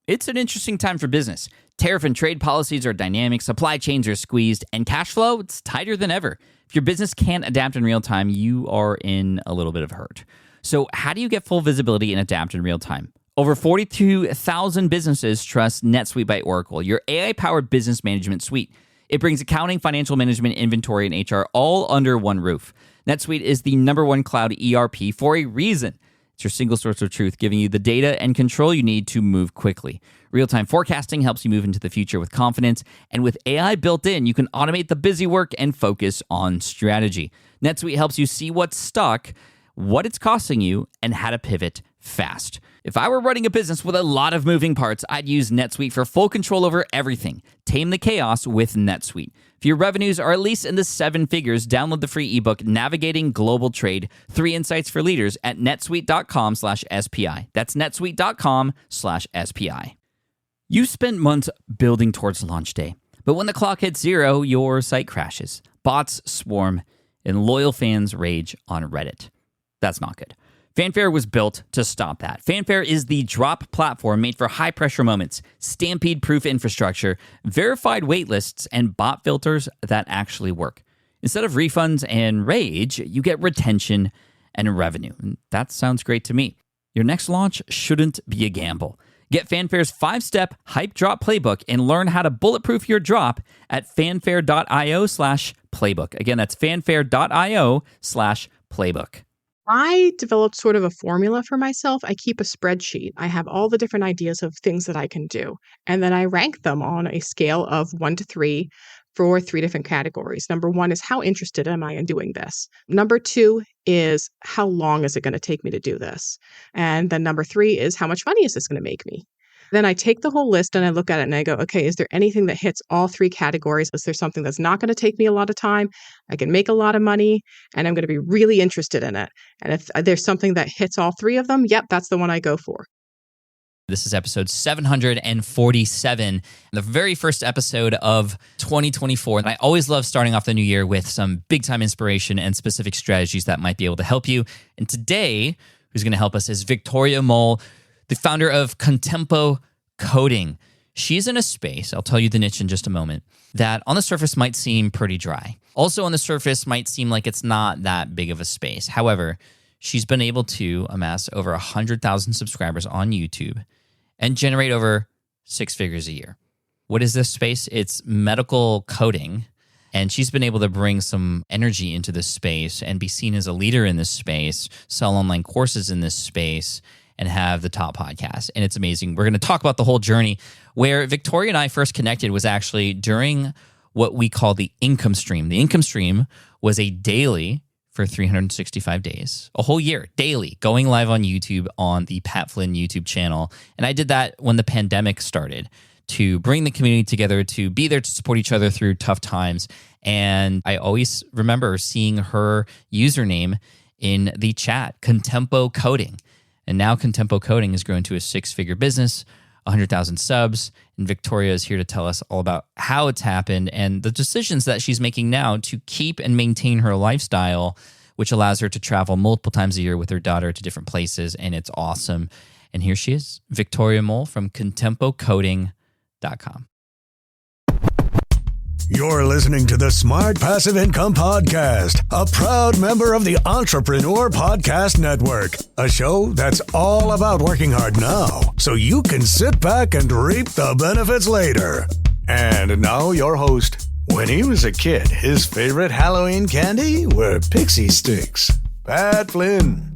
It's an interesting time for business. Tariff and trade policies are dynamic, supply chains are squeezed, and cash flow, it's tighter than ever. If your business can't adapt in real time, you are in a little bit of hurt. So how do you get full visibility and adapt in real time? Over 42,000 businesses trust NetSuite by Oracle, your AI-powered business management suite. It brings accounting, financial management, inventory, and HR all under one roof. NetSuite is the #1 cloud ERP for a reason. It's your single source of truth, giving you the data and control you need to move quickly. Real-time forecasting helps you move into the future with confidence, and with AI built in, you can automate the busy work and focus on strategy. NetSuite helps you see what's stuck, what it's costing you, and how to pivot fast. If I were running a business with a lot of moving parts, I'd use NetSuite for full control over everything. Tame the chaos with NetSuite. If your revenues are at least in the 7 figures, download the free ebook, Navigating Global Trade, 3 Insights for Leaders at netsuite.com/SPI. That's netsuite.com/SPI. You spent months building towards launch day, but when the clock hits 0, your site crashes. Bots swarm, and loyal fans rage on Reddit. That's not good. Fanfare was built to stop that. Fanfare is the drop platform made for high-pressure moments, stampede-proof infrastructure, verified waitlists, and bot filters that actually work. Instead of refunds and rage, you get retention and revenue. And that sounds great to me. Your next launch shouldn't be a gamble. Get Fanfare's 5-step hype drop playbook and learn how to bulletproof your drop at fanfare.io/playbook. Again, that's fanfare.io/playbook. I developed sort of a formula for myself. I keep a spreadsheet. I have all the different ideas of things that I can do. And then I rank them on a scale of 1 to 3 for 3 different categories. Number 1 is how interested am I in doing this? Number 2 is how long is it going to take me to do this? And then number 3 is how much money is this going to make me? Then I take the whole list and I look at it and I go, okay, is there anything that hits all 3 categories? Is there something that's not going to take me a lot of time? I can make a lot of money and I'm going to be really interested in it. And if there's something that hits all 3 of them, yep, that's the one I go for. This is episode 747, the very first episode of 2024. And I always love starting off the new year with some big-time inspiration and specific strategies that might be able to help you. And today, who's going to help us is Victoria Moll, the founder of Contempo Coding. She's in a space, I'll tell you the niche in just a moment, that on the surface might seem pretty dry. Also on the surface might seem like it's not that big of a space. However, she's been able to amass over 100,000 subscribers on YouTube and generate over 6 figures a year. What is this space? It's medical coding. And she's been able to bring some energy into this space and be seen as a leader in this space, sell online courses in this space, and have the top podcast. And it's amazing. We're going to talk about the whole journey. Where Victoria and I first connected was actually during what we call the income stream. The income stream was a daily for 365 days, a whole year, daily, going live on YouTube on the Pat Flynn YouTube channel. And I did that when the pandemic started to bring the community together, to be there to support each other through tough times. And I always remember seeing her username in the chat, Contempo Coding. And now Contempo Coding has grown to a 6-figure business, 100,000 subs, and Victoria is here to tell us all about how it's happened and the decisions that she's making now to keep and maintain her lifestyle, which allows her to travel multiple times a year with her daughter to different places, and it's awesome. And here she is, Victoria Moll from contempocoding.com. You're listening to the Smart Passive Income Podcast, a proud member of the Entrepreneur Podcast Network, a show that's all about working hard now so you can sit back and reap the benefits later. And now your host. When he was a kid, his favorite Halloween candy were pixie sticks. Pat Flynn.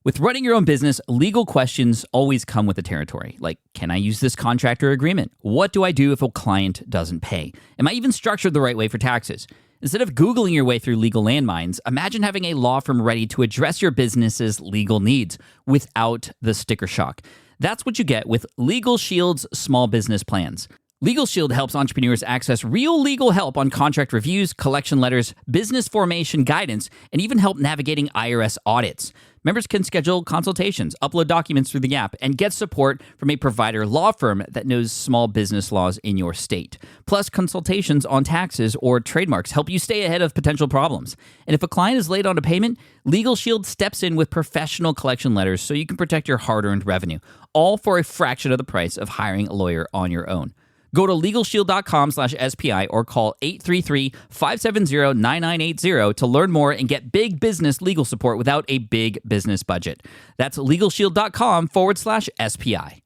With running your own business, legal questions always come with the territory. Like, can I use this contract or agreement? What do I do if a client doesn't pay? Am I even structured the right way for taxes? Instead of Googling your way through legal landmines, imagine having a law firm ready to address your business's legal needs without the sticker shock. That's what you get with Legal Shield's small business plans. Legal Shield helps entrepreneurs access real legal help on contract reviews, collection letters, business formation guidance, and even help navigating IRS audits. Members can schedule consultations, upload documents through the app, and get support from a provider law firm that knows small business laws in your state. Plus, consultations on taxes or trademarks help you stay ahead of potential problems. And if a client is late on a payment, Legal Shield steps in with professional collection letters so you can protect your hard-earned revenue, all for a fraction of the price of hiring a lawyer on your own. Go to LegalShield.com/SPI or call 833-570-9980 to learn more and get big business legal support without a big business budget. That's LegalShield.com/SPI.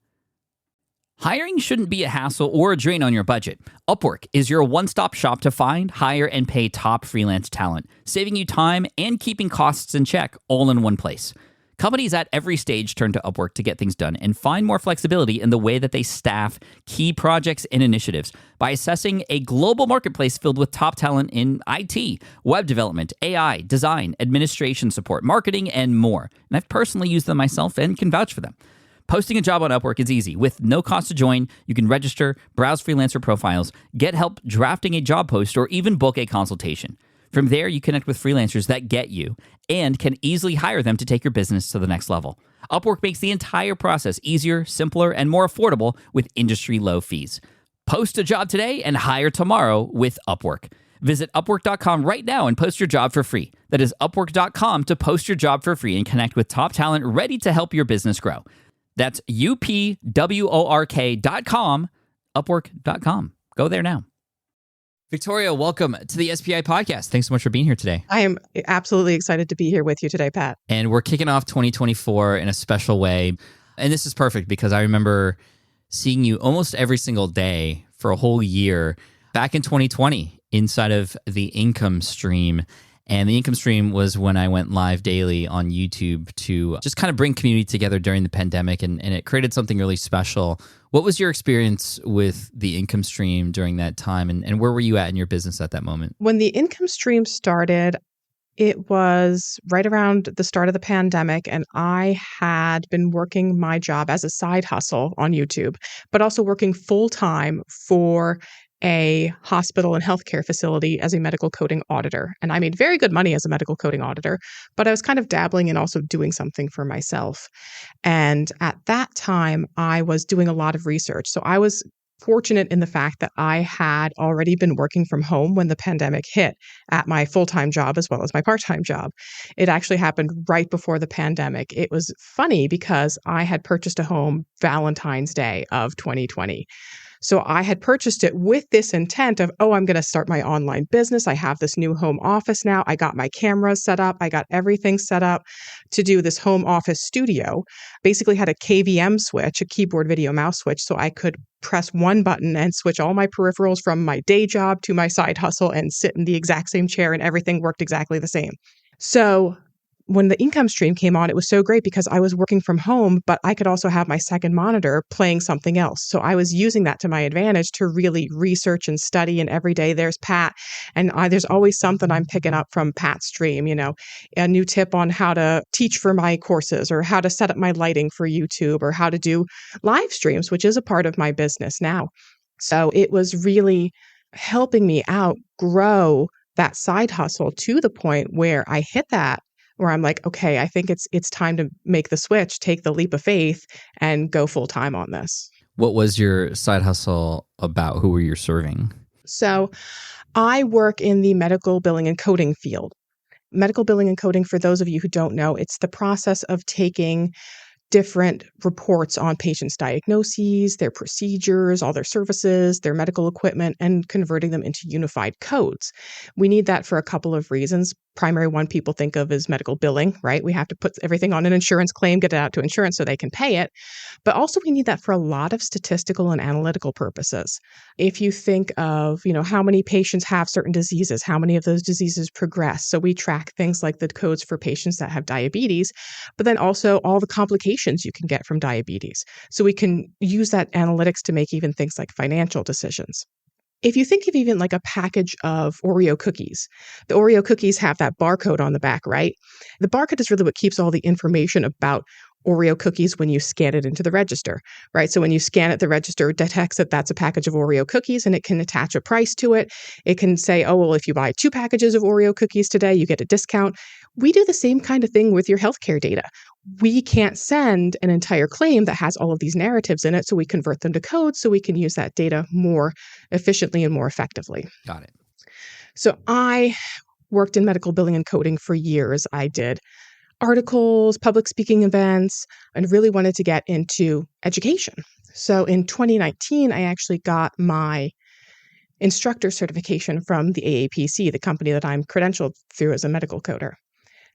Hiring shouldn't be a hassle or a drain on your budget. Upwork is your one-stop shop to find, hire, and pay top freelance talent, saving you time and keeping costs in check all in one place. Companies at every stage turn to Upwork to get things done and find more flexibility in the way that they staff key projects and initiatives by assessing a global marketplace filled with top talent in IT, web development, AI, design, administration support, marketing, and more. And I've personally used them myself and can vouch for them. Posting a job on Upwork is easy. With no cost to join, you can register, browse freelancer profiles, get help drafting a job post, or even book a consultation. From there, you connect with freelancers that get you and can easily hire them to take your business to the next level. Upwork makes the entire process easier, simpler, and more affordable with industry-low fees. Post a job today and hire tomorrow with Upwork. Visit Upwork.com right now and post your job for free. That is Upwork.com to post your job for free and connect with top talent ready to help your business grow. That's UPWORK.com, Upwork.com. Go there now. Victoria, welcome to the SPI podcast. Thanks so much for being here today. I am absolutely excited to be here with you today, Pat. And we're kicking off 2024 in a special way. And this is perfect because I remember seeing you almost every single day for a whole year back in 2020 inside of the income stream. And the income stream was when I went live daily on YouTube to just kind of bring community together during the pandemic, and it created something really special. What was your experience with the income stream during that time, and where were you at in your business at that moment? When the income stream started, it was right around the start of the pandemic, and I had been working my job as a side hustle on YouTube, but also working full-time for a hospital and healthcare facility as a medical coding auditor. And I made very good money as a medical coding auditor, but I was kind of dabbling and also doing something for myself. And at that time, I was doing a lot of research. So I was fortunate in the fact that I had already been working from home when the pandemic hit at my full-time job as well as my part-time job. It actually happened right before the pandemic. It was funny because I had purchased a home Valentine's Day of 2020. So I had purchased it with this intent of, I'm going to start my online business. I have this new home office now. I got my cameras set up. I got everything set up to do this home office studio. Basically had a KVM switch, a keyboard video mouse switch, so I could press one button and switch all my peripherals from my day job to my side hustle and sit in the exact same chair, and everything worked exactly the same. So when the income stream came on, it was so great because I was working from home, but I could also have my second monitor playing something else. So I was using that to my advantage to really research and study. And every day there's Pat, and there's always something I'm picking up from Pat's stream, a new tip on how to teach for my courses, or how to set up my lighting for YouTube, or how to do live streams, which is a part of my business now. So it was really helping me out grow that side hustle to the point where I hit that, where I'm like, okay, I think it's time to make the switch, take the leap of faith, and go full time on this. What was your side hustle about? Who were you serving? So I work in the medical billing and coding field. Medical billing and coding, for those of you who don't know, it's the process of taking different reports on patients' diagnoses, their procedures, all their services, their medical equipment, and converting them into unified codes. We need that for a couple of reasons. Primary one people think of is medical billing, right? We have to put everything on an insurance claim, get it out to insurance so they can pay it. But also we need that for a lot of statistical and analytical purposes. If you think of, how many patients have certain diseases, how many of those diseases progress. So we track things like the codes for patients that have diabetes, but then also all the complications you can get from diabetes. So we can use that analytics to make even things like financial decisions. If you think of even like a package of Oreo cookies, the Oreo cookies have that barcode on the back, right? The barcode is really what keeps all the information about Oreo cookies when you scan it into the register, right? So when you scan it, the register detects that that's a package of Oreo cookies and it can attach a price to it. It can say, oh, well, if you buy 2 packages of Oreo cookies today, you get a discount. We do the same kind of thing with your healthcare data. We can't send an entire claim that has all of these narratives in it, so we convert them to code so we can use that data more efficiently and more effectively. Got it. So I worked in medical billing and coding for years. I did articles, public speaking events, and really wanted to get into education. So in 2019, I actually got my instructor certification from the AAPC, the company that I'm credentialed through as a medical coder.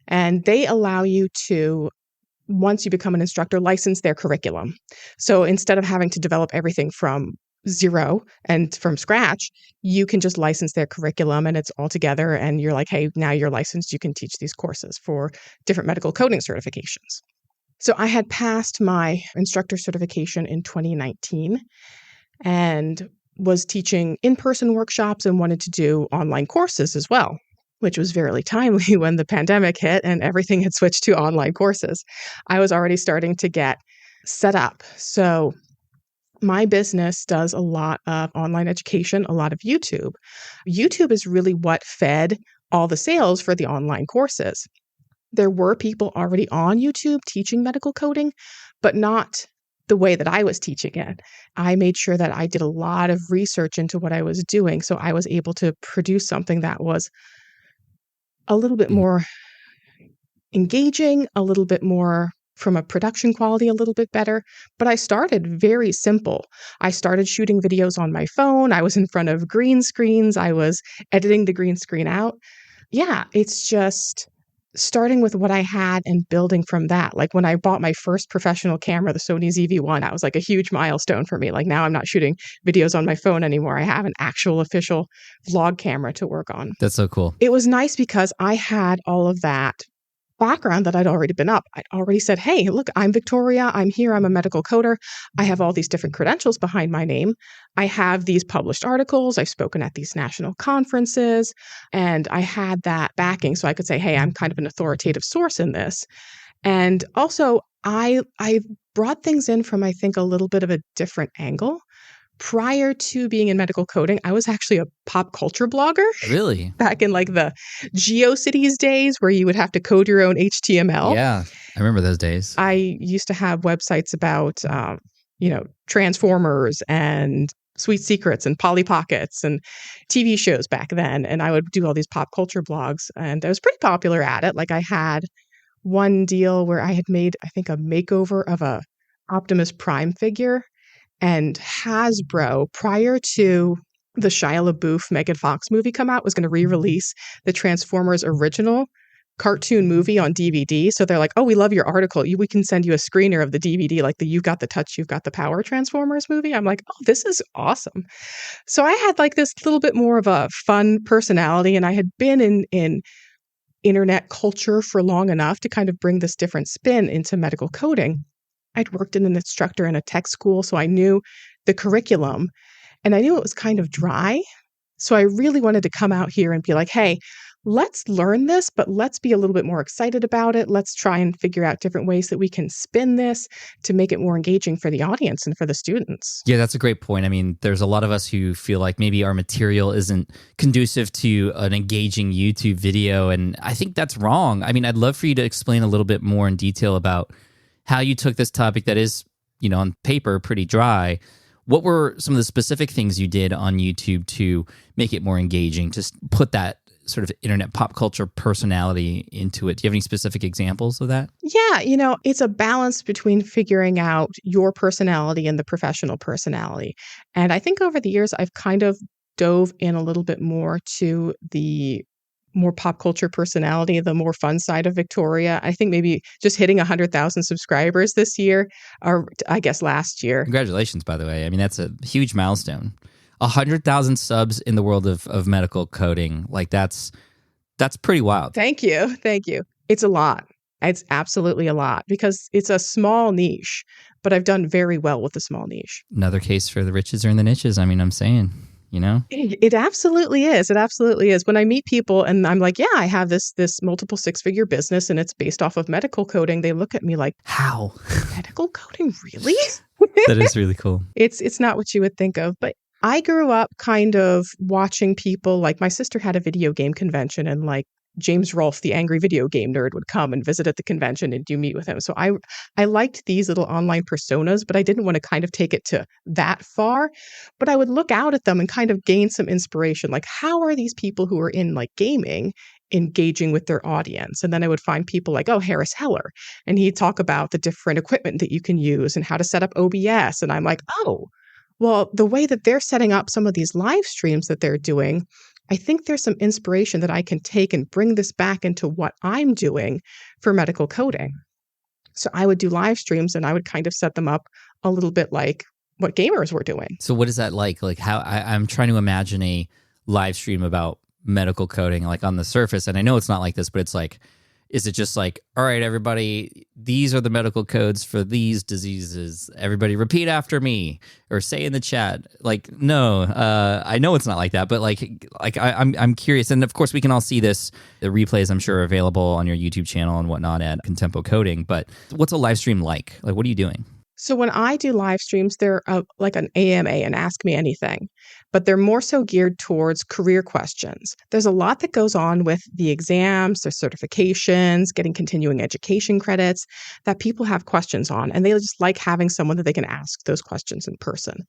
And they allow you to, once you become an instructor, license their curriculum. So instead of having to develop everything from zero and from scratch, you can just license their curriculum and it's all together. And you're like, hey, now you're licensed. You can teach these courses for different medical coding certifications. So I had passed my instructor certification in 2019 and was teaching in-person workshops and wanted to do online courses as well, which was very timely when the pandemic hit and everything had switched to online courses. I was already starting to get set up. So my business does a lot of online education, a lot of YouTube. YouTube is really what fed all the sales for the online courses. There were people already on YouTube teaching medical coding, but not the way that I was teaching it. I made sure that I did a lot of research into what I was doing, so I was able to produce something that was a little bit more engaging, a little bit more from a production quality, a little bit better. But I started very simple. I started shooting videos on my phone. I was in front of green screens. I was editing the green screen out. Yeah, it's just starting with what I had and building from that. Like when I bought my first professional camera, the Sony ZV-1, that was like a huge milestone for me. Like now I'm not shooting videos on my phone anymore. I have an actual official vlog camera to work on. That's so cool. It was nice because I had all of that background that I'd already been up. I'd already said, hey, look, I'm Victoria. I'm here. I'm a medical coder. I have all these different credentials behind my name. I have these published articles. I've spoken at these national conferences, and I had that backing. So I could say, hey, I'm kind of an authoritative source in this. And also, I brought things in from, I think, a little bit of a different angle. Prior to being in medical coding, I was actually a pop culture blogger. Really? Back in like the GeoCities days where you would have to code your own HTML. Yeah, I remember those days. I used to have websites about, Transformers and Sweet Secrets and Polly Pockets and TV shows back then. And I would do all these pop culture blogs. And I was pretty popular at it. Like I had one deal where I had made, I think, a makeover of a Optimus Prime figure. And Hasbro, prior to the Shia LaBeouf Megan Fox movie come out, was going to re-release the Transformers original cartoon movie on DVD. So they're like, oh, we love your article. We can send you a screener of the DVD, like the You've Got the Touch, You've Got the Power Transformers movie. I'm like, oh, this is awesome. So I had like this little bit more of a fun personality, and I had been in internet culture for long enough to kind of bring this different spin into medical coding. I'd worked in an instructor in a tech school, so I knew the curriculum and I knew it was kind of dry. So I really wanted to come out here and be like, hey, let's learn this, but let's be a little bit more excited about it. Let's try and figure out different ways that we can spin this to make it more engaging for the audience and for the students. Yeah, that's a great point. I mean, there's a lot of us who feel like maybe our material isn't conducive to an engaging YouTube video, and I think that's wrong. I mean, I'd love for you to explain a little bit more in detail about how you took this topic that is, on paper pretty dry. What were some of the specific things you did on YouTube to make it more engaging, to put that sort of internet pop culture personality into it? Do you have any specific examples of that? Yeah, it's a balance between figuring out your personality and the professional personality. And I think over the years, I've kind of dove in a little bit more to the more pop culture personality, the more fun side of Victoria. I think maybe just hitting 100,000 subscribers this year, or I guess last year. Congratulations, by the way. I mean, that's a huge milestone. 100,000 subs in the world of medical coding. Like that's pretty wild. Thank you. It's a lot. It's absolutely a lot because it's a small niche, but I've done very well with the small niche. Another case for the riches are in the niches. I mean, I'm saying you know? It absolutely is. It absolutely is. When I meet people and I'm like, yeah, I have this multiple six-figure business and it's based off of medical coding, they look at me like, How? medical coding, really? That is really cool. It's not what you would think of, but I grew up kind of watching people, like my sister had a video game convention and like James Rolfe, the angry video game nerd, would come and visit at the convention and do meet with him. So I liked these little online personas, but I didn't want to kind of take it to that far. But I would look out at them and kind of gain some inspiration. Like, how are these people who are in like gaming engaging with their audience? And then I would find people like, oh, Harris Heller, and he'd talk about the different equipment that you can use and how to set up OBS. And I'm like, oh, well, the way that they're setting up some of these live streams that they're doing, I think there's some inspiration that I can take and bring this back into what I'm doing for medical coding. So I would do live streams and I would kind of set them up a little bit like what gamers were doing. So what is that like? Like how I'm trying to imagine a live stream about medical coding, like on the surface. And I know it's not like this, but it's like, is it just like, all right, everybody, these are the medical codes for these diseases. Everybody repeat after me or say in the chat. Like, no, I know it's not like that, but I'm curious. And of course, we can all see this. The replays, I'm sure, are available on your YouTube channel and whatnot at Contempo Coding. But what's a live stream like? Like, what are you doing? So when I do live streams, they're like an AMA, an Ask Me Anything, but they're more so geared towards career questions. There's a lot that goes on with the exams, the certifications, getting continuing education credits that people have questions on, and they just like having someone that they can ask those questions in person.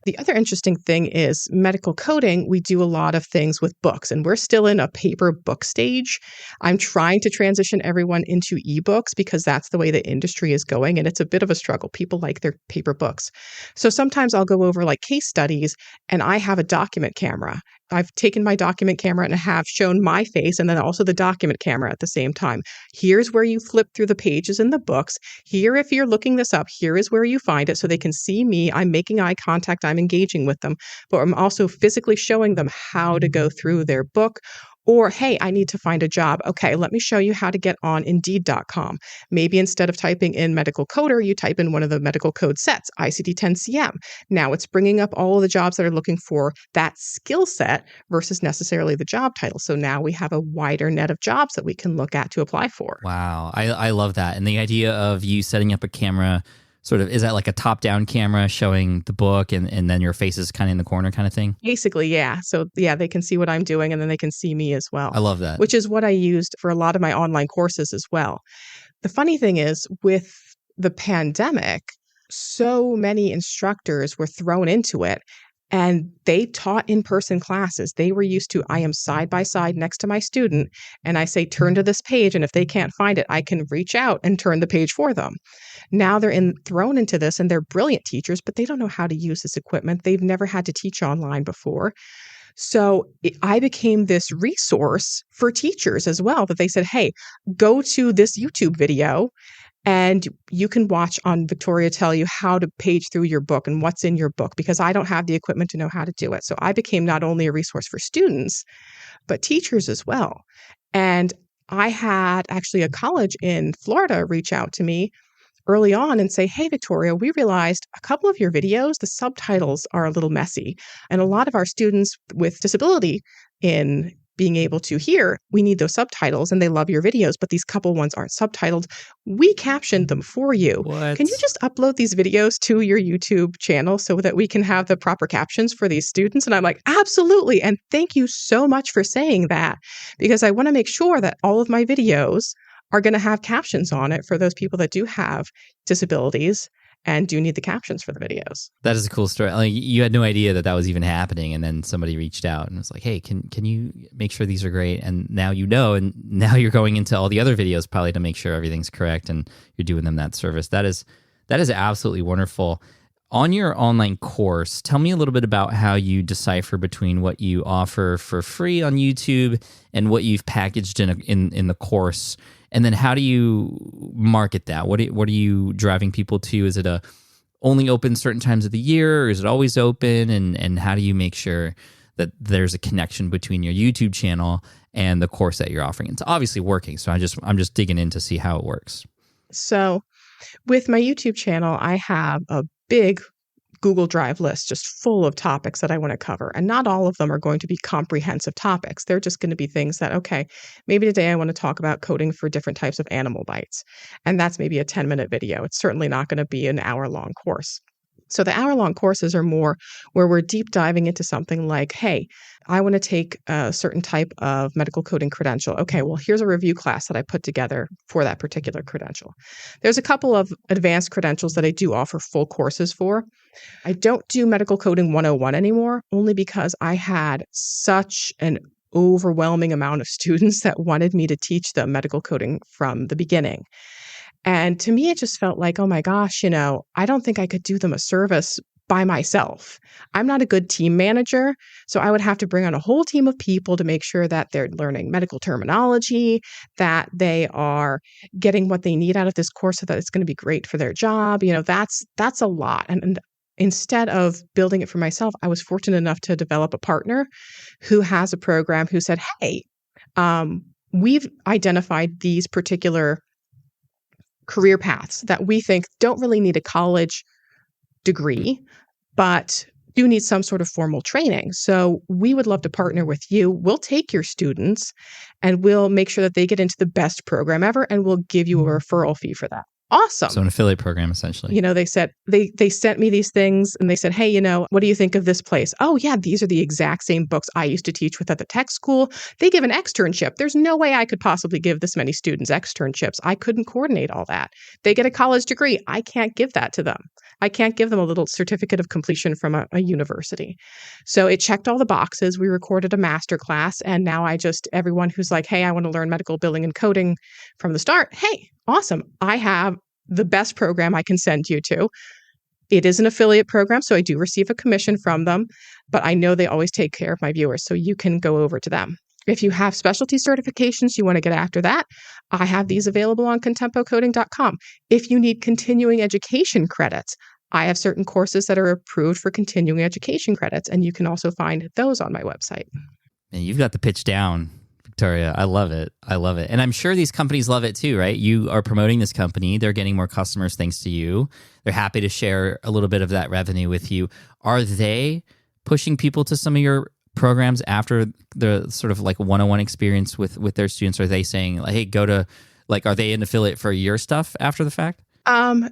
The other interesting thing is medical coding. We do a lot of things with books, and we're still in a paper book stage. I'm trying to transition everyone into ebooks because that's the way the industry is going, and it's a bit of a struggle. People like their paper books. So sometimes I'll go over like case studies and I have a document camera. I've taken my document camera and have shown my face and then also the document camera at the same time. Here's where you flip through the pages in the books. Here, if you're looking this up, here is where you find it so they can see me. I'm making eye contact. I'm engaging with them, but I'm also physically showing them how to go through their book. Or, hey, I need to find a job. Okay, let me show you how to get on Indeed.com. Maybe instead of typing in medical coder, you type in one of the medical code sets, ICD-10-CM. Now it's bringing up all of the jobs that are looking for that skill set versus necessarily the job title. So now we have a wider net of jobs that we can look at to apply for. Wow. I love that. And the idea of you setting up a camera, sort of, is that like a top-down camera showing the book and then your face is kind of in the corner kind of thing? Basically, yeah. So yeah, they can see what I'm doing and then they can see me as well. I love that. Which is what I used for a lot of my online courses as well. The funny thing is, with the pandemic, so many instructors were thrown into it and they taught in-person classes. They were used to, I am side by side next to my student and I say, turn to this page. And if they can't find it, I can reach out and turn the page for them. Now they're thrown into this and they're brilliant teachers, but they don't know how to use this equipment. They've never had to teach online before. So I became this resource for teachers as well, that they said, hey, go to this YouTube video and you can watch on Victoria tell you how to page through your book and what's in your book, because I don't have the equipment to know how to do it. So I became not only a resource for students, but teachers as well. And I had actually a college in Florida reach out to me early on and say, hey, Victoria, we realized a couple of your videos, the subtitles are a little messy. And a lot of our students with disability in being able to hear, we need those subtitles and they love your videos, but these couple ones aren't subtitled. We captioned them for you. What? Can you just upload these videos to your YouTube channel so that we can have the proper captions for these students? And I'm like, absolutely. And thank you so much for saying that, because I want to make sure that all of my videos are going to have captions on it for those people that do have disabilities and do need the captions for the videos. That is a cool story. Like, you had no idea that was even happening, and then somebody reached out and was like, hey, can you make sure these are great? And now you know, and now you're going into all the other videos probably to make sure everything's correct and you're doing them that service. That is absolutely wonderful. On your online course, tell me a little bit about how you decipher between what you offer for free on YouTube and what you've packaged in the course. And then how do you market that? What are you driving people to? Is it only open certain times of the year, or is it always open? And how do you make sure that there's a connection between your YouTube channel and the course that you're offering? It's obviously working, so I'm just digging in to see how it works. So with my YouTube channel, I have a big Google Drive list just full of topics that I want to cover. And not all of them are going to be comprehensive topics. They're just going to be things that, okay, maybe today I want to talk about coding for different types of animal bites. And that's maybe a 10-minute video. It's certainly not going to be an hour-long course. So the hour-long courses are more where we're deep diving into something like, hey, I want to take a certain type of medical coding credential. Okay, well, here's a review class that I put together for that particular credential. There's a couple of advanced credentials that I do offer full courses for. I don't do medical coding 101 anymore, only because I had such an overwhelming amount of students that wanted me to teach them medical coding from the beginning. And to me, it just felt like, oh my gosh, I don't think I could do them a service by myself. I'm not a good team manager, so I would have to bring on a whole team of people to make sure that they're learning medical terminology, that they are getting what they need out of this course so that it's going to be great for their job. That's a lot. And instead of building it for myself, I was fortunate enough to develop a partner who has a program who said, hey, we've identified these particular career paths that we think don't really need a college degree, but do need some sort of formal training. So we would love to partner with you. We'll take your students and we'll make sure that they get into the best program ever, and we'll give you a referral fee for that. Awesome. So an affiliate program, essentially. They said, they sent me these things and they said, hey, what do you think of this place? Oh yeah, these are the exact same books I used to teach with at the tech school. They give an externship. There's no way I could possibly give this many students externships. I couldn't coordinate all that. They get a college degree. I can't give that to them. I can't give them a little certificate of completion from a university. So it checked all the boxes. We recorded a master class, and now everyone who's like, hey, I want to learn medical billing and coding from the start. Hey, awesome. I have the best program I can send you to. It is an affiliate program, so I do receive a commission from them, but I know they always take care of my viewers, so you can go over to them. If you have specialty certifications, you want to get after that, I have these available on contempocoding.com. If you need continuing education credits, I have certain courses that are approved for continuing education credits, and you can also find those on my website. And you've got the pitch down, Victoria. I love it. And I'm sure these companies love it too, right? You are promoting this company. They're getting more customers thanks to you. They're happy to share a little bit of that revenue with you. Are they pushing people to some of your programs after the sort of like one-on-one experience with their students? Are they saying, like, hey, go to, like, are they an affiliate for your stuff after the fact?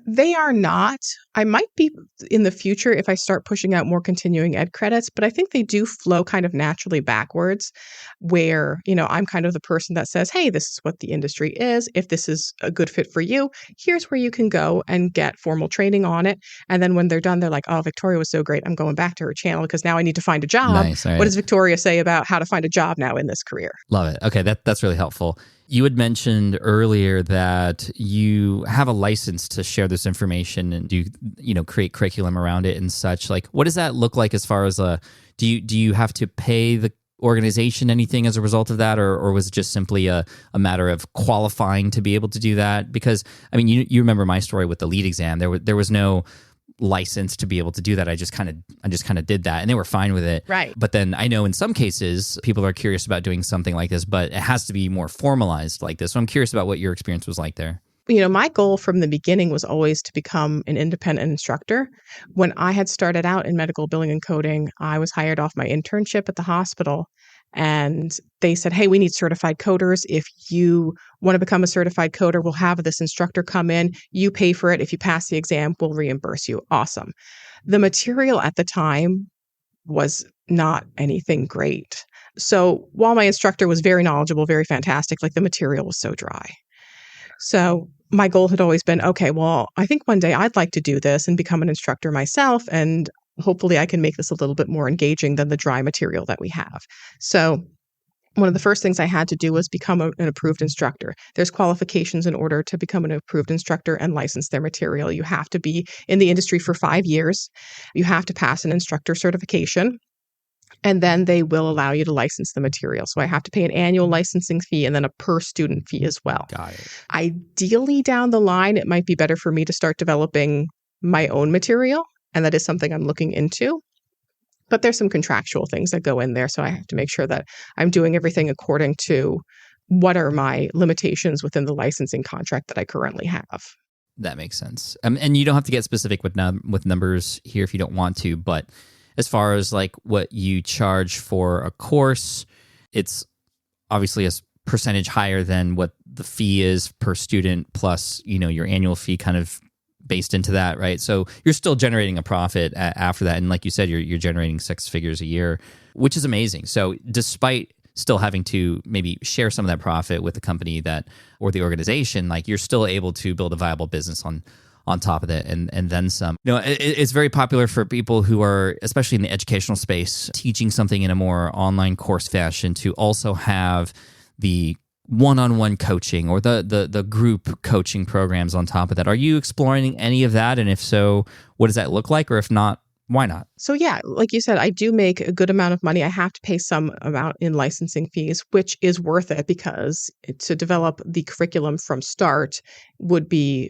They are not. I might be in the future if I start pushing out more continuing ed credits, but I think they do flow kind of naturally backwards where, I'm kind of the person that says, hey, this is what the industry is. If this is a good fit for you, here's where you can go and get formal training on it. And then when they're done, they're like, oh, Victoria was so great. I'm going back to her channel because now I need to find a job. Nice, right. What does Victoria say about how to find a job now in this career? Love it. Okay, that's really helpful. You had mentioned earlier that you have a license to share this information and do create curriculum around it and such. Like, what does that look like as far as do you have to pay the organization anything as a result of that, or was it just simply a matter of qualifying to be able to do that? Because I mean, you remember my story with the lead exam. There was no license to be able to do that. I just kind of did that, and they were fine with it. Right. But then I know in some cases people are curious about doing something like this, but it has to be more formalized like this. So I'm curious about what your experience was like there. My goal from the beginning was always to become an independent instructor. When I had started out in medical billing and coding, I was hired off my internship at the hospital. And they said, hey, we need certified coders. If you want to become a certified coder, we'll have this instructor come in. You pay for it. If you pass the exam, we'll reimburse you. Awesome. The material at the time was not anything great. So while my instructor was very knowledgeable, very fantastic, like the material was so dry. So my goal had always been, okay, well, I think one day I'd like to do this and become an instructor myself, and hopefully I can make this a little bit more engaging than the dry material that we have. So one of the first things I had to do was become an approved instructor. There's qualifications in order to become an approved instructor and license their material. You have to be in the industry for 5 years. You have to pass an instructor certification. And then they will allow you to license the material. So I have to pay an annual licensing fee and then a per student fee as well. Got it. Ideally, down the line, it might be better for me to start developing my own material. And that is something I'm looking into. But there's some contractual things that go in there. So I have to make sure that I'm doing everything according to what are my limitations within the licensing contract that I currently have. That makes sense. And you don't have to get specific with numbers here if you don't want to, but as far as like what you charge for a course, it's obviously a percentage higher than what the fee is per student plus, your annual fee kind of based into that, right? So you're still generating a profit after that. And like you said, you're generating 6 figures a year, which is amazing. So despite still having to maybe share some of that profit with the company or the organization, like you're still able to build a viable business on top of it and then some. It's very popular for people who are, especially in the educational space, teaching something in a more online course fashion to also have the one-on-one coaching or the group coaching programs on top of that. Are you exploring any of that? And if so, what does that look like? Or if not, why not? So yeah, like you said, I do make a good amount of money. I have to pay some amount in licensing fees, which is worth it because to develop the curriculum from start would be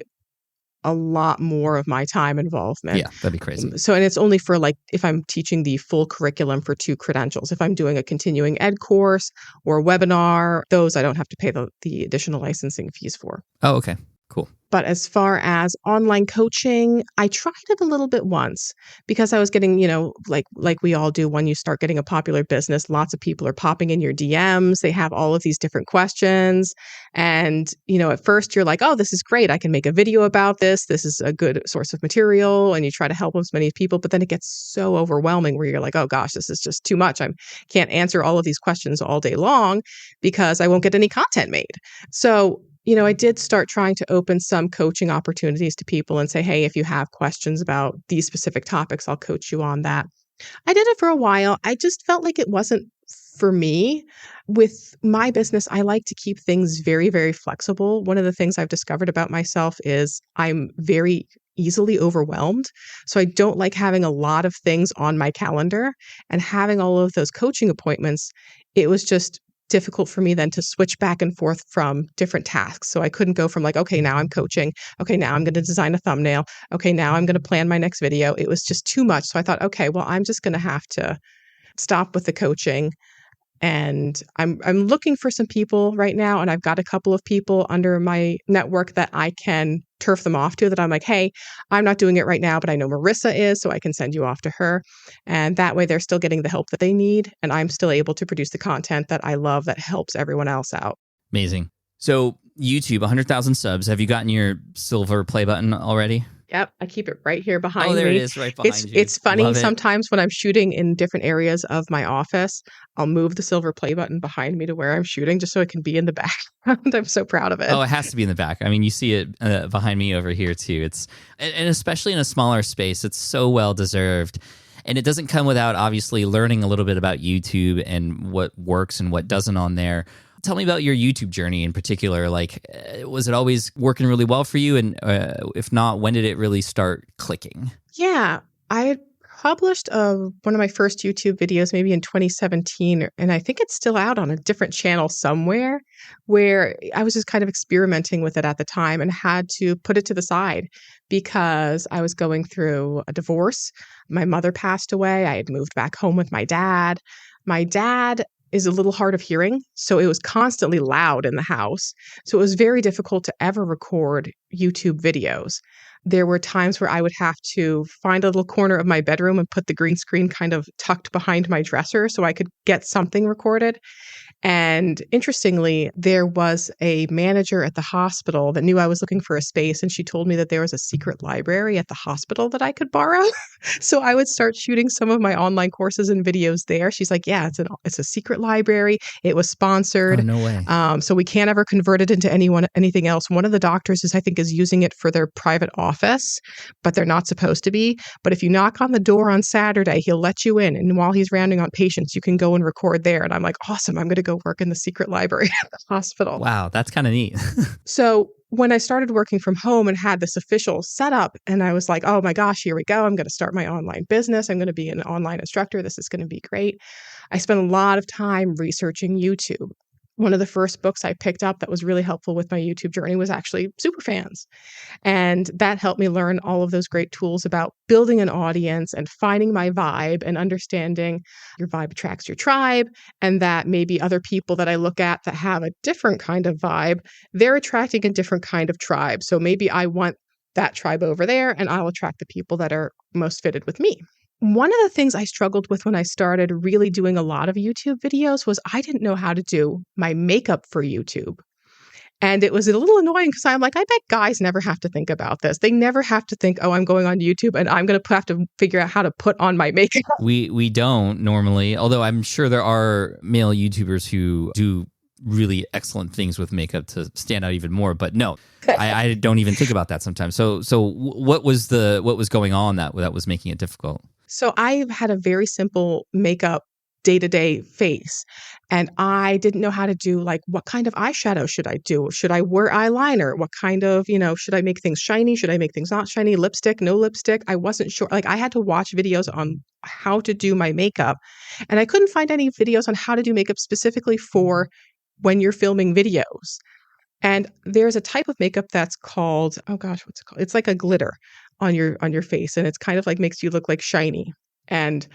a lot more of my time involvement. Yeah, that'd be crazy. So, and it's only for like, if I'm teaching the full curriculum for 2 credentials. If I'm doing a continuing ed course or a webinar, those I don't have to pay the additional licensing fees for. Oh, okay. Cool. But as far as online coaching, I tried it a little bit once because I was getting, like we all do when you start getting a popular business, lots of people are popping in your DMs. They have all of these different questions. And, at first you're like, oh, this is great. I can make a video about this. This is a good source of material. And you try to help as many people. But then it gets so overwhelming where you're like, oh, gosh, this is just too much. I can't answer all of these questions all day long because I won't get any content made. So I did start trying to open some coaching opportunities to people and say, hey, if you have questions about these specific topics, I'll coach you on that. I did it for a while. I just felt like it wasn't for me. With my business, I like to keep things very, very flexible. One of the things I've discovered about myself is I'm very easily overwhelmed. So I don't like having a lot of things on my calendar, and having all of those coaching appointments, it was just difficult for me then to switch back and forth from different tasks. So I couldn't go from like, okay, now I'm coaching. Okay, now I'm going to design a thumbnail. Okay, now I'm going to plan my next video. It was just too much. So I thought, okay, well, I'm just going to have to stop with the coaching. And I'm looking for some people right now. And I've got a couple of people under my network that I can turf them off to, that I'm like, hey, I'm not doing it right now, but I know Marissa is, so I can send you off to her. And that way they're still getting the help that they need. And I'm still able to produce the content that I love that helps everyone else out. Amazing. So YouTube, 100,000 subs. Have you gotten your silver play button already? Yep, I keep it right here behind me. Oh, there it is, right behind you. It's funny. Love it. Sometimes when I'm shooting in different areas of my office, I'll move the silver play button behind me to where I'm shooting just so it can be in the background. I'm so proud of it. Oh, it has to be in the back. I mean, you see it behind me over here too. And especially in a smaller space, it's so well deserved. And it doesn't come without obviously learning a little bit about YouTube and what works and what doesn't on there. Tell me about your YouTube journey in particular. Like, was it always working really well for you? And if not, when did it really start clicking? Yeah, I had published one of my first YouTube videos maybe in 2017, and I think it's still out on a different channel somewhere, where I was just kind of experimenting with it at the time and had to put it to the side because I was going through a divorce. My mother passed away. I had moved back home with my dad. My dad is a little hard of hearing, so it was constantly loud in the house. So it was very difficult to ever record YouTube videos. There were times where I would have to find a little corner of my bedroom and put the green screen kind of tucked behind my dresser so I could get something recorded. And interestingly, there was a manager at the hospital that knew I was looking for a space, and she told me that there was a secret library at the hospital that I could borrow. So I would start shooting some of my online courses and videos there. She's like, yeah, it's a secret library. It was sponsored. Oh, no way. So we can't ever convert it into anything else. One of the doctors is using it for their private office, but they're not supposed to be. But if you knock on the door on Saturday, he'll let you in. And while he's rounding on patients, you can go and record there. And I'm like, awesome. I'm going to go work in the secret library at the hospital. Wow, that's kind of neat. So when I started working from home and had this official setup, and I was like, oh my gosh, here we go. I'm going to start my online business. I'm going to be an online instructor. This is going to be great. I spent a lot of time researching YouTube. One of the first books I picked up that was really helpful with my YouTube journey was actually Superfans. And that helped me learn all of those great tools about building an audience and finding my vibe and understanding your vibe attracts your tribe, and that maybe other people that I look at that have a different kind of vibe, they're attracting a different kind of tribe. So maybe I want that tribe over there, and I'll attract the people that are most fitted with me. One of the things I struggled with when I started really doing a lot of YouTube videos was I didn't know how to do my makeup for YouTube. And it was a little annoying because I'm like, I bet guys never have to think about this. They never have to think, oh, I'm going on YouTube and I'm going to have to figure out how to put on my makeup. We don't normally, although I'm sure there are male YouTubers who do really excellent things with makeup to stand out even more. But no, I don't even think about that sometimes. So what was going on that was making it difficult? So I've had a very simple makeup day-to-day face, and I didn't know how to do, like, what kind of eyeshadow should I do? Should I wear eyeliner? What kind of, should I make things shiny? Should I make things not shiny? Lipstick, no lipstick? I wasn't sure. Like, I had to watch videos on how to do my makeup, and I couldn't find any videos on how to do makeup specifically for when you're filming videos. And there's a type of makeup that's called, oh gosh, what's it called? It's like a glitter on your face, and it's kind of like makes you look like shiny. And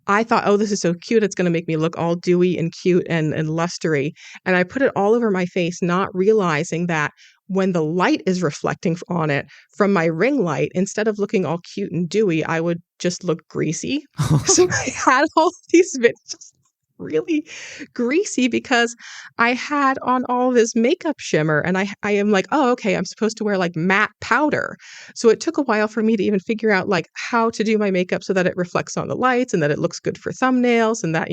I thought, oh, this is so cute. It's going to make me look all dewy and cute and lustery. And I put it all over my face, not realizing that when the light is reflecting on it from my ring light, instead of looking all cute and dewy, I would just look greasy. So I had all these videos really greasy because I had on all this makeup shimmer, and I am like, oh, okay, I'm supposed to wear like matte powder. So it took a while for me to even figure out like how to do my makeup so that it reflects on the lights and that it looks good for thumbnails, and that,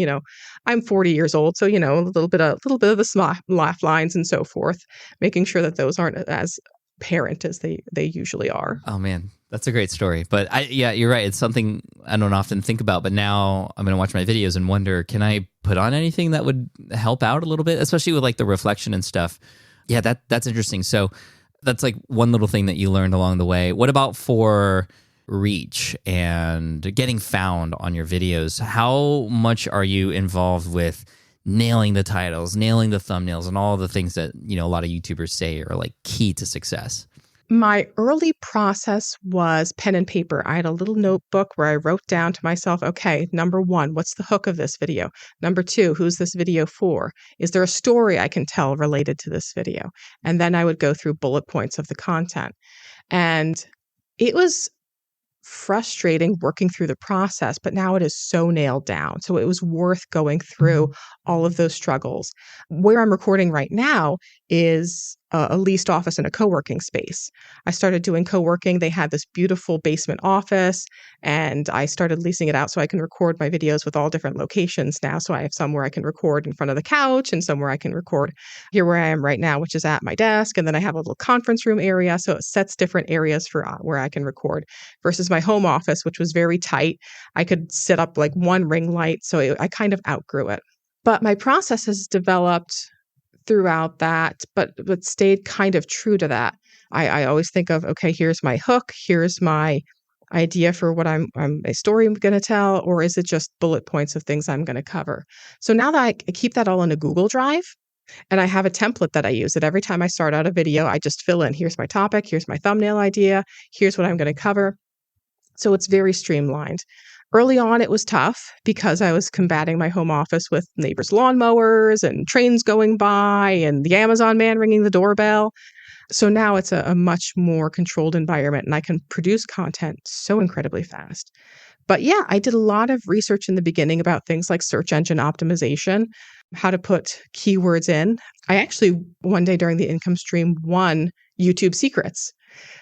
I'm 40 years old. So, a little bit of the laugh lines and so forth, making sure that those aren't as apparent as they usually are. Oh man, that's a great story. But you're right. It's something I don't often think about, but now I'm going to watch my videos and wonder, can I put on anything that would help out a little bit, especially with like the reflection and stuff? Yeah, that's interesting. So that's like one little thing that you learned along the way. What about for reach and getting found on your videos? How much are you involved with nailing the titles, nailing the thumbnails, and all the things that, a lot of YouTubers say are like key to success? My early process was pen and paper. I had a little notebook where I wrote down to myself, okay, number 1, what's the hook of this video? Number 2, who's this video for? Is there a story I can tell related to this video? And then I would go through bullet points of the content. And it was frustrating working through the process, but now it is so nailed down. So it was worth going through all of those struggles. Where I'm recording right now is a leased office in a co-working space. I started doing co-working. They had this beautiful basement office, and I started leasing it out so I can record my videos with all different locations now. So I have some where I can record in front of the couch and somewhere I can record here where I am right now, which is at my desk. And then I have a little conference room area. So it sets different areas for where I can record versus my home office, which was very tight. I could set up like one ring light. So I kind of outgrew it. But my process has developed throughout that, but stayed kind of true to that. I always think of, okay, here's my hook, here's my idea for what I'm a story I'm going to tell, or is it just bullet points of things I'm going to cover? So now that I keep that all in a Google Drive, and I have a template that I use, that every time I start out a video, I just fill in, here's my topic, here's my thumbnail idea, here's what I'm going to cover. So it's very streamlined. Early on, it was tough because I was combating my home office with neighbors' lawnmowers and trains going by and the Amazon man ringing the doorbell. So now it's a much more controlled environment, and I can produce content so incredibly fast. But yeah, I did a lot of research in the beginning about things like search engine optimization, how to put keywords in. I actually, one day during the income stream, won YouTube Secrets.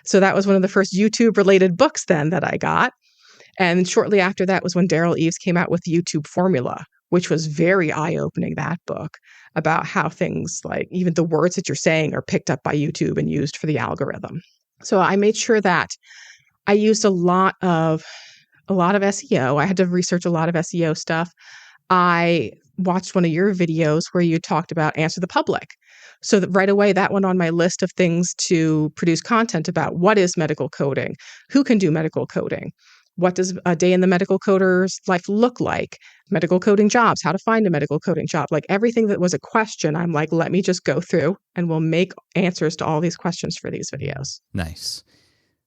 So that was one of the first YouTube-related books then that I got. And shortly after that was when Daryl Eves came out with the YouTube Formula, which was very eye-opening, that book, about how things like even the words that you're saying are picked up by YouTube and used for the algorithm. So I made sure that I used a lot of SEO. I had to research a lot of SEO stuff. I watched one of your videos where you talked about Answer the Public. So that right away, that went on my list of things to produce content about. What is medical coding? Who can do medical coding? What does a day in the medical coder's life look like? Medical coding jobs, how to find a medical coding job. Like everything that was a question, I'm like, let me just go through and we'll make answers to all these questions for these videos. Nice.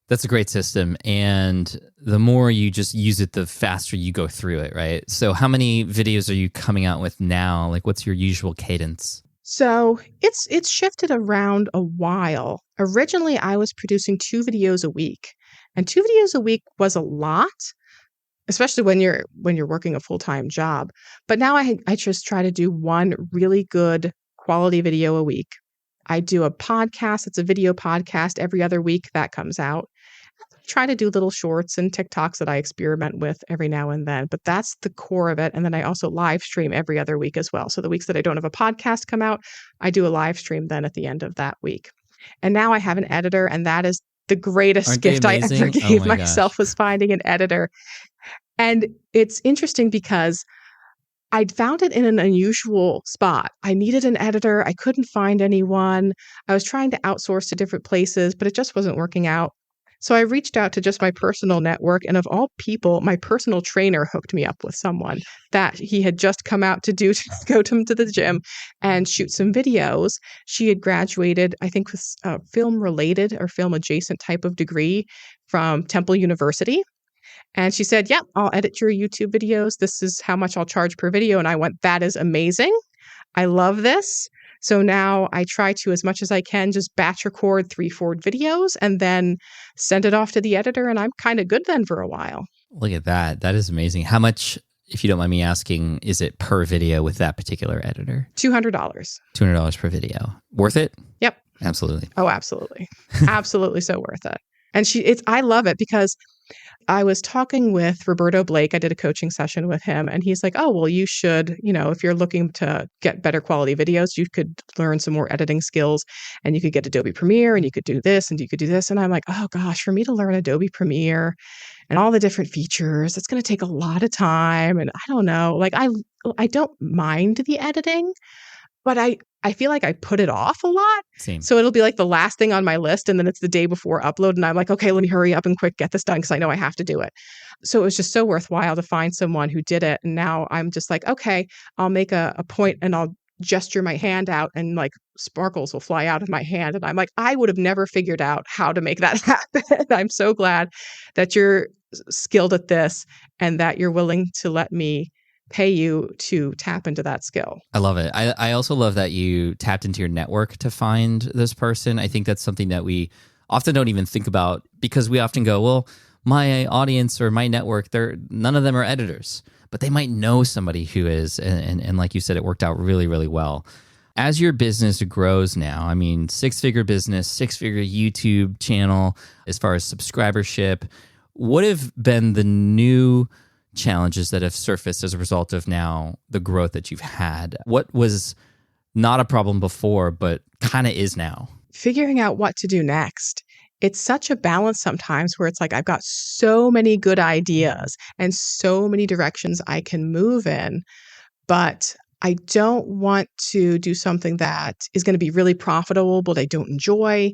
That's a great system. And the more you just use it, the faster you go through it, right? So how many videos are you coming out with now? Like what's your usual cadence? So it's shifted around a while. Originally, I was producing 2 videos a week, and 2 videos a week was a lot, especially when you're working a full-time job. But now I just try to do one really good quality video a week. I do a podcast. It's a video podcast every other week that comes out. I try to do little shorts and TikToks that I experiment with every now and then, but that's the core of it. And then I also live stream every other week as well. So the weeks that I don't have a podcast come out, I do a live stream then at the end of that week. And now I have an editor, and that is the greatest Aren't they gift I amazing? ever Oh gave my myself gosh. was finding an editor. And it's interesting because I'd found it in an unusual spot. I needed an editor. I couldn't find anyone. I was trying to outsource to different places, but it just wasn't working out. So I reached out to just my personal network, and of all people, my personal trainer hooked me up with someone that he had just come out to go to the gym and shoot some videos. She had graduated, I think, with a film related or film adjacent type of degree from Temple University. And she said, "Yep, I'll edit your YouTube videos. This is how much I'll charge per video." And I went, "That is amazing. I love this." So now I try to, as much as I can, just batch record 3-4 videos and then send it off to the editor. And I'm kind of good then for a while. Look at that. That is amazing. How much, if you don't mind me asking, is it per video with that particular editor? $200. $200 per video. Worth it? Yep. Absolutely. Oh, absolutely. Absolutely so worth it. And I love it because I was talking with Roberto Blake. I did a coaching session with him, and he's like, "Oh, well, you should, if you're looking to get better quality videos, you could learn some more editing skills, and you could get Adobe Premiere, and you could do this, and you could do this." And I'm like, "Oh gosh, for me to learn Adobe Premiere and all the different features, it's going to take a lot of time." And I don't know, like I don't mind the editing, but I feel like I put it off a lot. Same. So it'll be like the last thing on my list, and then it's the day before upload, and I'm like, okay, let me hurry up and quick get this done because I know I have to do it. So it was just so worthwhile to find someone who did it. And now I'm just like, okay, I'll make a point and I'll gesture my hand out, and like sparkles will fly out of my hand. And I'm like, I would have never figured out how to make that happen. I'm so glad that you're skilled at this and that you're willing to let me pay you to tap into that skill. I love it. I also love that you tapped into your network to find this person. I think that's something that we often don't even think about because we often go, well, my audience or my network, none of them are editors, but they might know somebody who is. And like you said, it worked out really, really well. As your business grows now, I mean, 6-figure business, 6-figure YouTube channel, as far as subscribership, what have been the new challenges that have surfaced as a result of now the growth that you've had? What was not a problem before, but kind of is now? Figuring out what to do next. It's such a balance sometimes where it's like I've got so many good ideas and so many directions I can move in, but I don't want to do something that is going to be really profitable, but I don't enjoy.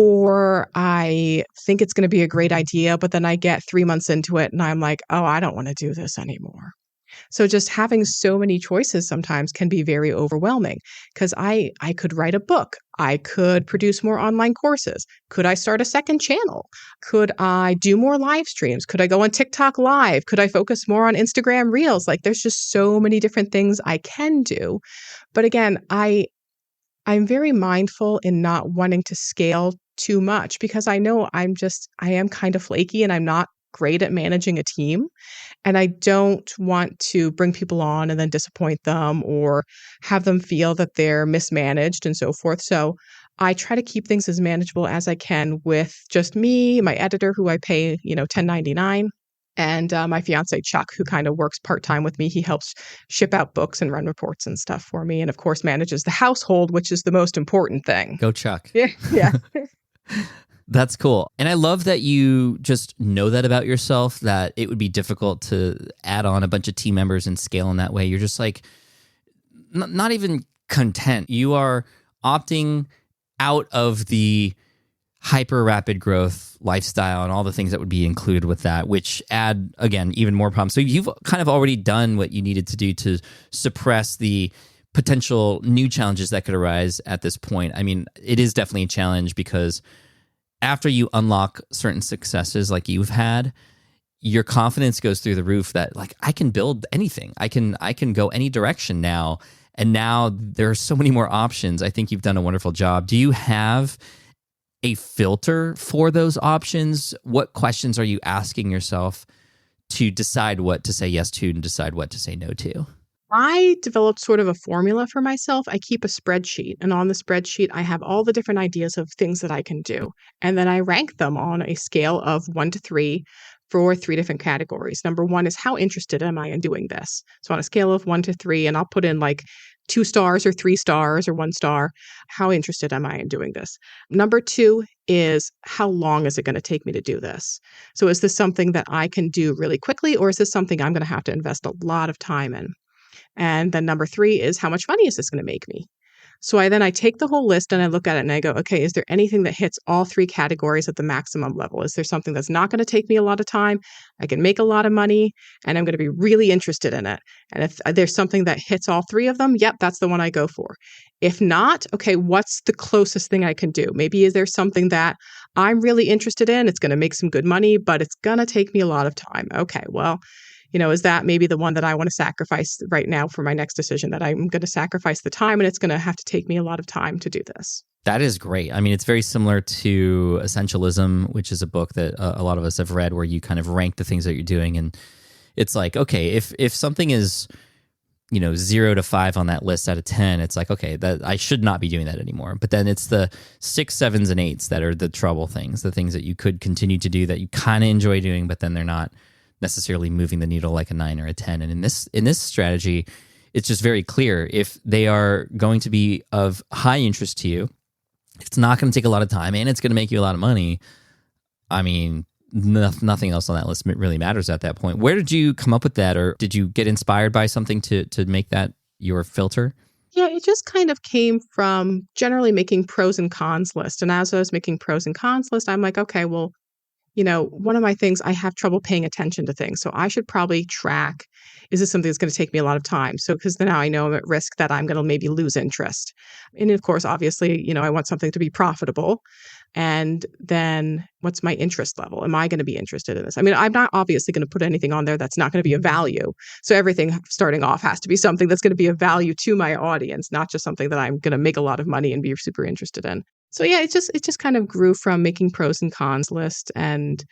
Or I think it's going to be a great idea, but then I get 3 months into it and I'm like, oh, I don't want to do this anymore. So just having so many choices sometimes can be very overwhelming because I could write a book. I could produce more online courses. Could I start a second channel? Could I do more live streams? Could I go on TikTok live? Could I focus more on Instagram Reels? Like there's just so many different things I can do. But again, I'm very mindful in not wanting to scale too much because I know I am kind of flaky and I'm not great at managing a team. And I don't want to bring people on and then disappoint them or have them feel that they're mismanaged and so forth. So I try to keep things as manageable as I can with just me, my editor, who I pay, $10.99. And my fiance, Chuck, who kind of works part-time with me. He helps ship out books and run reports and stuff for me. And of course, manages the household, which is the most important thing. Go Chuck. Yeah. That's cool. And I love that you just know that about yourself, that it would be difficult to add on a bunch of team members and scale in that way. You're just like, not even content. You are opting out of the hyper rapid growth lifestyle and all the things that would be included with that, which add, again, even more problems. So you've kind of already done what you needed to do to suppress the potential new challenges that could arise at this point. I mean, it is definitely a challenge because after you unlock certain successes like you've had, your confidence goes through the roof that like I can build anything. I can go any direction now. And now there are so many more options. I think you've done a wonderful job. Do you have a filter for those options? What questions are you asking yourself to decide what to say yes to and decide what to say no to? I developed sort of a formula for myself. I keep a spreadsheet, and on the spreadsheet, I have all the different ideas of things that I can do. And then I rank them on a scale of 1 to 3 for 3 different categories. Number one is how interested am I in doing this? So on a scale of 1 to 3, and I'll put in like 2 stars or 3 stars or 1 star, how interested am I in doing this? Number two is how long is it going to take me to do this? So is this something that I can do really quickly, or is this something I'm going to have to invest a lot of time in? And then number three is how much money is this going to make me? So I take the whole list and I look at it and I go, okay, is there anything that hits all 3 categories at the maximum level? Is there something that's not going to take me a lot of time? I can make a lot of money and I'm going to be really interested in it. And if there's something that hits all 3 of them, yep, that's the one I go for. If not, okay, what's the closest thing I can do? Maybe is there something that I'm really interested in? It's going to make some good money, but it's going to take me a lot of time. Okay, well, is that maybe the one that I want to sacrifice right now for my next decision, that I'm going to sacrifice the time and it's going to have to take me a lot of time to do this? That is great. I mean, it's very similar to Essentialism, which is a book that a lot of us have read, where you kind of rank the things that you're doing. And it's like, okay, if something is, 0 to 5 on that list out of 10, it's like, okay, that I should not be doing that anymore. But then it's the 6, 7s, and 8s that are the trouble things, the things that you could continue to do that you kind of enjoy doing, but then they're not necessarily moving the needle like a 9 or a 10. And in this strategy, it's just very clear. If they are going to be of high interest to you, it's not going to take a lot of time and it's going to make you a lot of money. I mean, nothing else on that list really matters at that point. Where did you come up with that? Or did you get inspired by something to make that your filter? Yeah, it just kind of came from generally making pros and cons list. And as I was making pros and cons list, I'm like, okay, well, one of my things, I have trouble paying attention to things. So I should probably track, is this something that's going to take me a lot of time? So because now I know I'm at risk that I'm going to maybe lose interest. And of course, obviously, I want something to be profitable. And then what's my interest level? Am I going to be interested in this? I mean, I'm not obviously going to put anything on there that's not going to be of value. So everything starting off has to be something that's going to be of value to my audience, not just something that I'm going to make a lot of money and be super interested in. So yeah, it just kind of grew from making pros and cons list and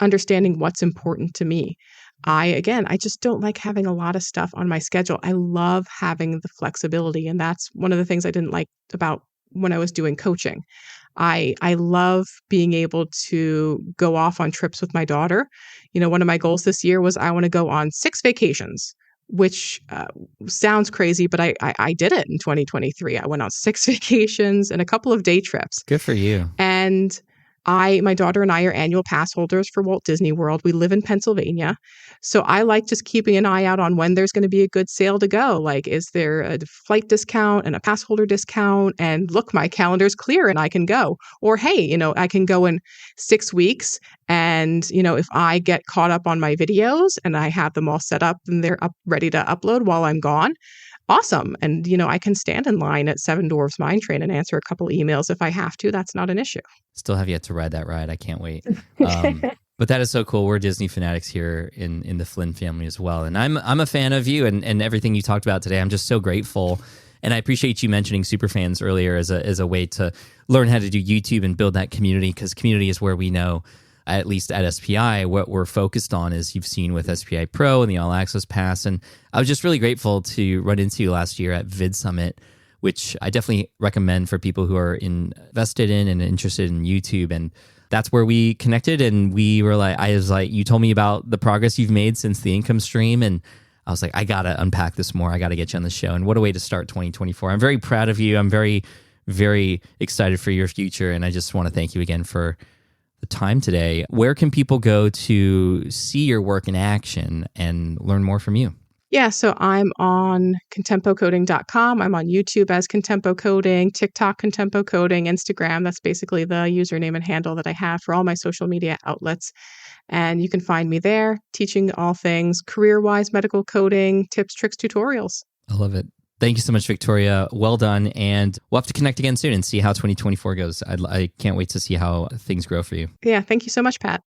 understanding what's important to me. I just don't like having a lot of stuff on my schedule. I love having the flexibility. And that's one of the things I didn't like about when I was doing coaching. I love being able to go off on trips with my daughter. One of my goals this year was I want to go on 6 vacations, which sounds crazy, but I did it in 2023. I went on 6 vacations and a couple of day trips. Good for you. And my daughter and I are annual pass holders for Walt Disney World. We live in Pennsylvania. So I like just keeping an eye out on when there's going to be a good sale to go. Like, is there a flight discount and a pass holder discount? And look, my calendar's clear and I can go. Or, hey, I can go in 6 weeks. And, if I get caught up on my videos and I have them all set up and they're ready to upload while I'm gone, awesome. And, I can stand in line at Seven Dwarfs Mine Train and answer a couple emails if I have to. That's not an issue. Still have yet to ride that ride. I can't wait. But that is so cool. We're Disney fanatics here in the Flynn family as well. And I'm a fan of you and everything you talked about today. I'm just so grateful. And I appreciate you mentioning Superfans earlier as a way to learn how to do YouTube and build that community, because community is where we know, at least at SPI, what we're focused on, as you've seen with SPI Pro and the All Access Pass. And I was just really grateful to run into you last year at Vid Summit, which I definitely recommend for people who are invested in and interested in YouTube. And that's where we connected. And I was like, you told me about the progress you've made since the income stream. And I was like, I got to unpack this more. I got to get you on the show. And what a way to start 2024. I'm very proud of you. I'm very, very excited for your future. And I just want to thank you again for the time today. Where can people go to see your work in action and learn more from you? Yeah, so I'm on contempocoding.com. I'm on YouTube as Contempo Coding, TikTok Contempo Coding, Instagram. That's basically the username and handle that I have for all my social media outlets. And you can find me there teaching all things career-wise medical coding, tips, tricks, tutorials. I love it. Thank you so much, Victoria. Well done. And we'll have to connect again soon and see how 2024 goes. I can't wait to see how things grow for you. Yeah, thank you so much, Pat.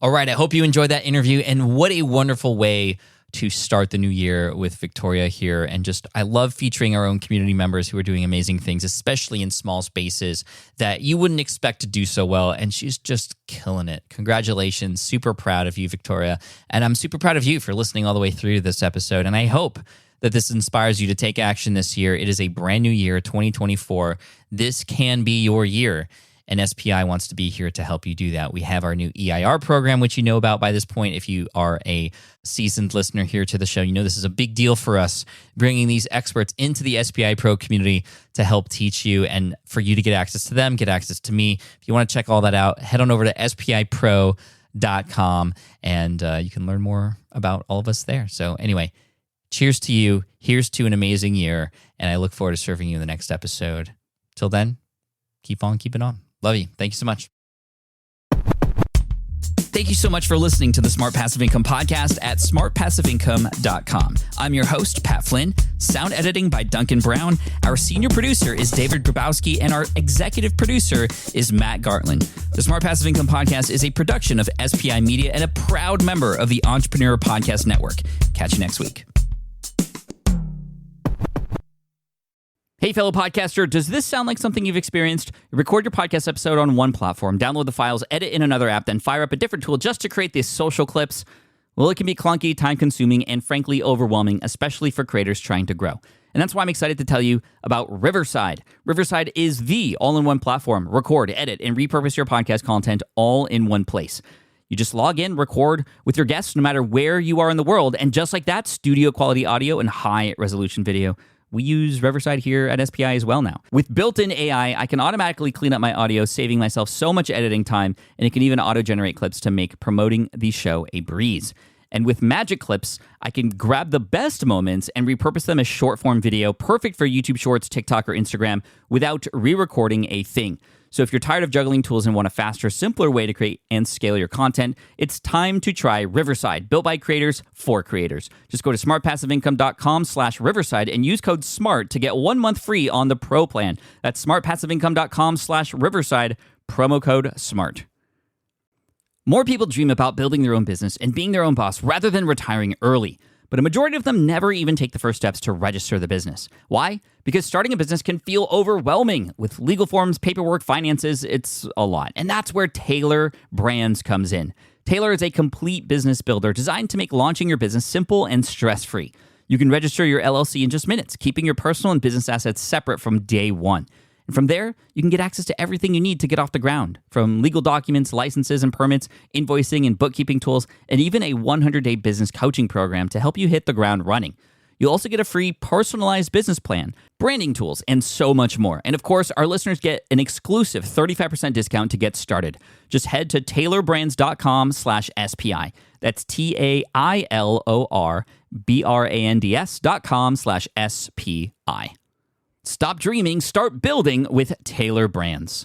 All right. I hope you enjoyed that interview. And what a wonderful way to start the new year with Victoria here. And I love featuring our own community members who are doing amazing things, especially in small spaces that you wouldn't expect to do so well. And she's just killing it. Congratulations. Super proud of you, Victoria. And I'm super proud of you for listening all the way through this episode. And I hope that this inspires you to take action this year. It is a brand new year, 2024. This can be your year. And SPI wants to be here to help you do that. We have our new EIR program, which you know about by this point. If you are a seasoned listener here to the show, you know this is a big deal for us, bringing these experts into the SPI Pro community to help teach you and for you to get access to them, get access to me. If you want to check all that out, head on over to spipro.com and you can learn more about all of us there. So anyway, cheers to you. Here's to an amazing year. And I look forward to serving you in the next episode. Till then, keep on keeping on. Love you. Thank you so much. Thank you so much for listening to the Smart Passive Income podcast at smartpassiveincome.com. I'm your host, Pat Flynn. Sound editing by Duncan Brown. Our senior producer is David Grabowski, and our executive producer is Matt Gartland. The Smart Passive Income podcast is a production of SPI Media and a proud member of the Entrepreneur Podcast Network. Catch you next week. Hey, fellow podcaster, does this sound like something you've experienced? You record your podcast episode on one platform, download the files, edit in another app, then fire up a different tool just to create these social clips? Well, it can be clunky, time-consuming, and frankly overwhelming, especially for creators trying to grow. And that's why I'm excited to tell you about Riverside. Riverside is the all-in-one platform. Record, edit, and repurpose your podcast content all in one place. You just log in, record with your guests no matter where you are in the world, and just like that, studio-quality audio and high-resolution video. We use Riverside here at SPI as well now. With built-in AI, I can automatically clean up my audio, saving myself so much editing time, and it can even auto-generate clips to make promoting the show a breeze. And with Magic Clips, I can grab the best moments and repurpose them as short-form video, perfect for YouTube Shorts, TikTok, or Instagram, without re-recording a thing. So if you're tired of juggling tools and want a faster, simpler way to create and scale your content, it's time to try Riverside, built by creators for creators. Just go to smartpassiveincome.com/Riverside and use code SMART to get 1 month free on the Pro plan. That's smartpassiveincome.com/Riverside, promo code SMART. More people dream about building their own business and being their own boss rather than retiring early. But a majority of them never even take the first steps to register the business. Why? Because starting a business can feel overwhelming. With legal forms, paperwork, finances, it's a lot. And that's where Taylor Brands comes in. Taylor is a complete business builder designed to make launching your business simple and stress-free. You can register your LLC in just minutes, keeping your personal and business assets separate from day one. And from there, you can get access to everything you need to get off the ground, from legal documents, licenses and permits, invoicing and bookkeeping tools, and even a 100-day business coaching program to help you hit the ground running. You'll also get a free personalized business plan, branding tools, and so much more. And of course, our listeners get an exclusive 35% discount to get started. Just head to taylorbrands.com/SPI. That's TAILORBRANDS.com/SPI. Stop dreaming, start building with Taylor Brands.